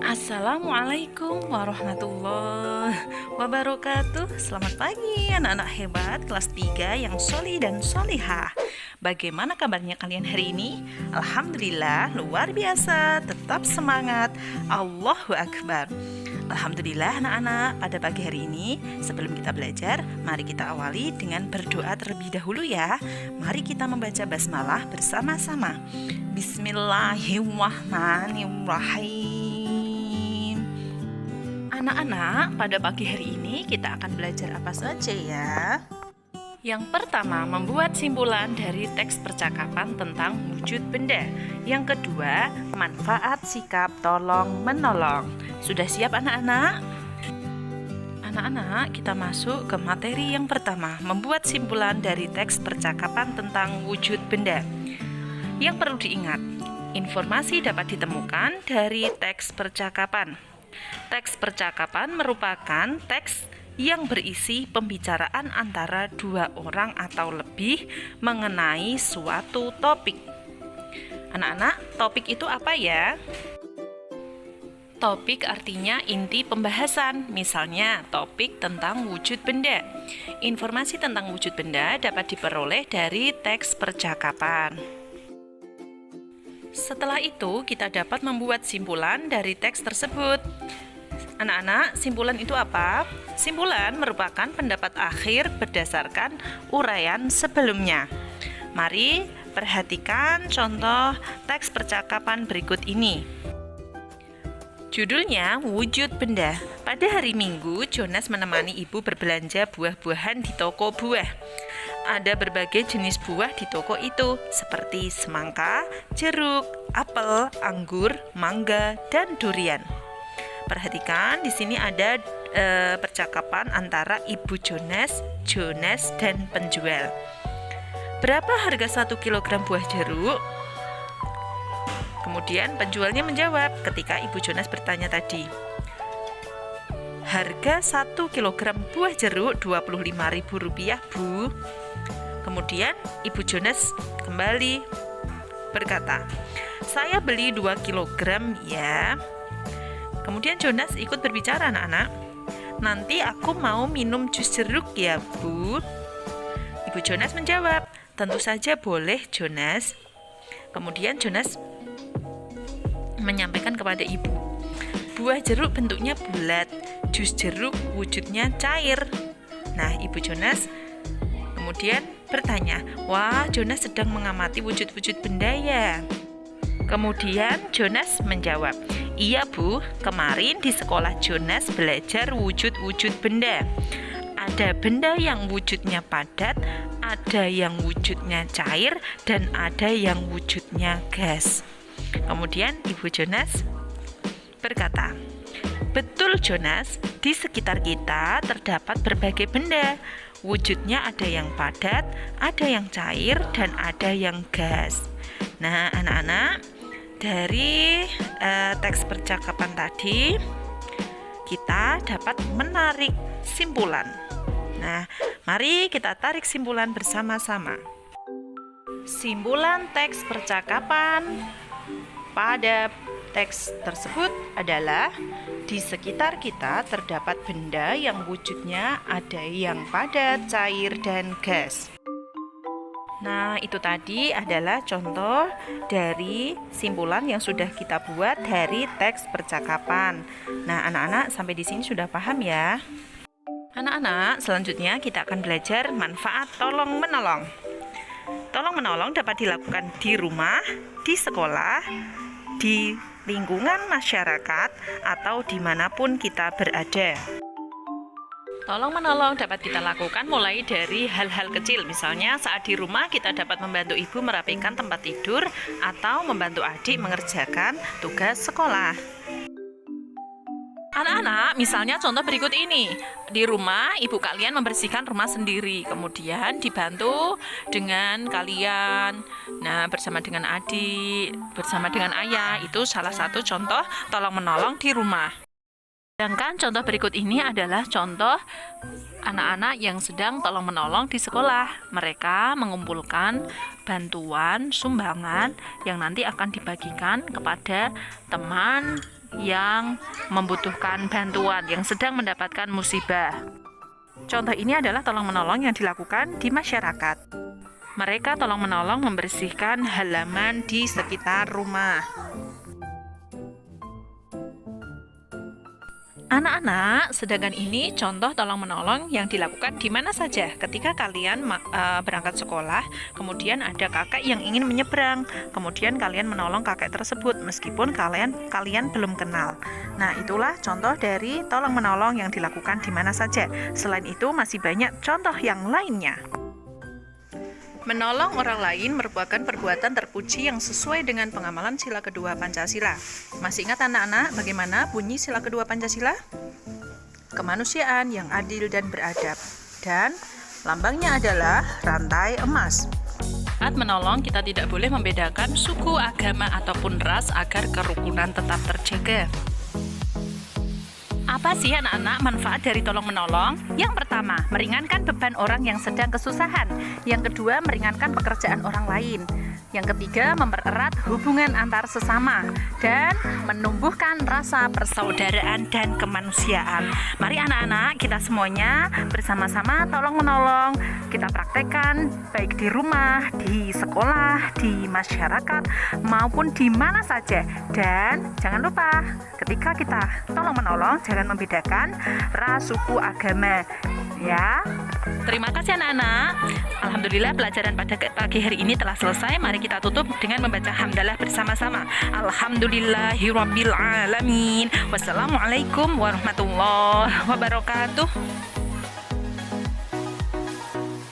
Assalamualaikum warahmatullahi wabarakatuh. Selamat pagi anak-anak hebat kelas 3 yang sholih dan sholihah. Bagaimana kabarnya kalian hari ini? Alhamdulillah luar biasa. Tetap semangat. Allahu Akbar. Alhamdulillah anak-anak, pada pagi hari ini sebelum kita belajar, mari kita awali dengan berdoa terlebih dahulu ya. Mari kita membaca basmalah bersama-sama. Bismillahirrahmanirrahim. Anak-anak, pada pagi hari ini kita akan belajar apa saja ya? Yang pertama, membuat simpulan dari teks percakapan tentang wujud benda. Yang kedua, manfaat sikap tolong-menolong. Sudah siap anak-anak? Anak-anak, kita masuk ke materi yang pertama, membuat simpulan dari teks percakapan tentang wujud benda. Yang perlu diingat, informasi dapat ditemukan dari teks percakapan. Teks percakapan merupakan teks yang berisi pembicaraan antara dua orang atau lebih mengenai suatu topik. Anak-anak, topik itu apa ya? Topik artinya inti pembahasan, misalnya topik tentang wujud benda. Informasi tentang wujud benda dapat diperoleh dari teks percakapan. Setelah itu, kita dapat membuat simpulan dari teks tersebut. Anak-anak, simpulan itu apa? Simpulan merupakan pendapat akhir berdasarkan uraian sebelumnya. Mari perhatikan contoh teks percakapan berikut ini. Judulnya wujud benda. Pada hari Minggu, Jonas menemani ibu berbelanja buah-buahan di toko buah. Ada berbagai jenis buah di toko itu, seperti semangka, jeruk, apel, anggur, mangga, dan durian. Perhatikan, di sini ada percakapan antara ibu Jonas, dan penjual. Berapa harga 1 kg buah jeruk? Kemudian penjualnya menjawab ketika ibu Jonas bertanya tadi. Harga 1 kg buah jeruk Rp25.000, Bu. Kemudian ibu Jonas kembali berkata, saya beli 2 kg ya. Kemudian Jonas ikut berbicara anak-anak. Nanti aku mau minum jus jeruk ya, Bu. Ibu Jonas menjawab, tentu saja boleh, Jonas. Kemudian Jonas menyampaikan kepada ibu, buah jeruk bentuknya bulat, jus jeruk wujudnya cair. Nah, ibu Jonas kemudian bertanya, wah, Jonas sedang mengamati wujud-wujud benda ya. Kemudian Jonas menjawab, iya Bu, kemarin di sekolah Jonas belajar wujud-wujud benda. Ada benda yang wujudnya padat, ada yang wujudnya cair, dan ada yang wujudnya gas. Kemudian Ibu Jonas berkata, betul Jonas, di sekitar kita terdapat berbagai benda. Wujudnya ada yang padat, ada yang cair, dan ada yang gas. Nah, anak-anak, dari teks percakapan tadi kita dapat menarik simpulan. Nah, mari kita tarik simpulan bersama-sama. Simpulan teks percakapan pada teks tersebut adalah di sekitar kita terdapat benda yang wujudnya ada yang padat, cair, dan gas. Nah, itu tadi adalah contoh dari simpulan yang sudah kita buat dari teks percakapan. Nah, anak-anak sampai di sini sudah paham ya? Anak-anak, selanjutnya kita akan belajar manfaat tolong-menolong. Tolong-menolong dapat dilakukan di rumah, di sekolah, di lingkungan masyarakat, atau dimanapun kita berada. Tolong-menolong dapat kita lakukan mulai dari hal-hal kecil. Misalnya saat di rumah kita dapat membantu ibu merapikan tempat tidur atau membantu adik mengerjakan tugas sekolah. Anak-anak, misalnya contoh berikut ini. Di rumah, ibu kalian membersihkan rumah sendiri. Kemudian dibantu dengan kalian. Nah, bersama dengan adik, bersama dengan ayah. Itu salah satu contoh tolong-menolong di rumah. Sedangkan contoh berikut ini adalah contoh anak-anak yang sedang tolong-menolong di sekolah. Mereka mengumpulkan bantuan, sumbangan yang nanti akan dibagikan kepada teman yang membutuhkan bantuan, yang sedang mendapatkan musibah. Contoh ini adalah tolong-menolong yang dilakukan di masyarakat. Mereka tolong-menolong membersihkan halaman di sekitar rumah. Anak-anak, sedangkan ini contoh tolong-menolong yang dilakukan di mana saja ketika kalian berangkat sekolah, kemudian ada kakek yang ingin menyeberang, kemudian kalian menolong kakek tersebut meskipun kalian belum kenal. Nah, itulah contoh dari tolong-menolong yang dilakukan di mana saja. Selain itu, masih banyak contoh yang lainnya. Menolong orang lain merupakan perbuatan terpuji yang sesuai dengan pengamalan sila kedua Pancasila. Masih ingat anak-anak bagaimana bunyi sila kedua Pancasila? Kemanusiaan yang adil dan beradab. Dan lambangnya adalah rantai emas. Saat menolong, kita tidak boleh membedakan suku, agama, ataupun ras agar kerukunan tetap terjaga. Apa sih anak-anak manfaat dari tolong-menolong? Yang pertama, meringankan beban orang yang sedang kesusahan. Yang kedua, meringankan pekerjaan orang lain. Yang ketiga, mempererat hubungan antar sesama dan menumbuhkan rasa persaudaraan dan kemanusiaan. Mari anak-anak, kita semuanya bersama-sama tolong-menolong. Kita praktekkan baik di rumah, di sekolah, di masyarakat, maupun di mana saja. Dan jangan lupa, ketika kita tolong-menolong, jangan membedakan ras, suku, agama. Ya. Terima kasih anak-anak. Alhamdulillah pelajaran pada pagi hari ini telah selesai. Mari kita tutup dengan membaca hamdalah bersama-sama. Alhamdulillahirabbil alamin. Wassalamualaikum warahmatullahi wabarakatuh.